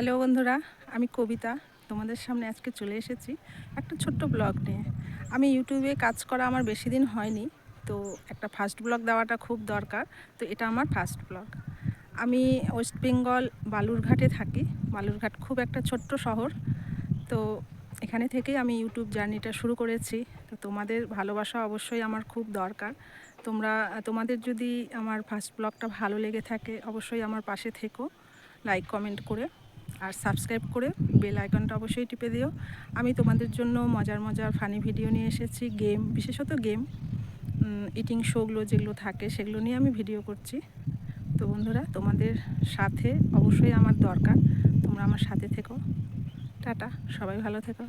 Hello বন্ধুরা, আমি কবিতা। তোমাদের সামনে আজকে চলে এসেছি একটা ছোট্ট ব্লগ নিয়ে। আমি ইউটিউবে কাজ করা আমার বেশি দিন হয়নি, তো একটা ফার্স্ট ব্লগ দেওয়াটা খুব দরকার। তো এটা আমার ফার্স্ট ব্লগ। আমি ওয়েস্ট বেঙ্গল বালুরঘাটে থাকি। বালুরঘাট খুব একটা ছোট্ট শহর। তো এখানে থেকেই আমি ইউটিউব জার্নিটা শুরু করেছি। তো তোমাদের ভালোবাসা অবশ্যই আমার খুব দরকার। তোমাদের যদি আমার ফার্স্ট ব্লগটা ভালো লেগে থাকে অবশ্যই আমার পাশে থেকো, লাইক কমেন্ট করে আর সাবস্ক্রাইব করে বেল আইকনটা অবশ্যই টিপে দিও। আমি তোমাদের জন্য মজার মজার ফানি ভিডিও নিয়ে এসেছি, গেম, বিশেষত গেম, ইটিং শোগুলো যেগুলো থাকে সেগুলো নিয়ে আমি ভিডিও করছি। তো বন্ধুরা, তোমাদের সাথে অবশ্যই আমার দরকার, তোমরা আমার সাথে থেকো। টাটা, সবাই ভালো থেকো।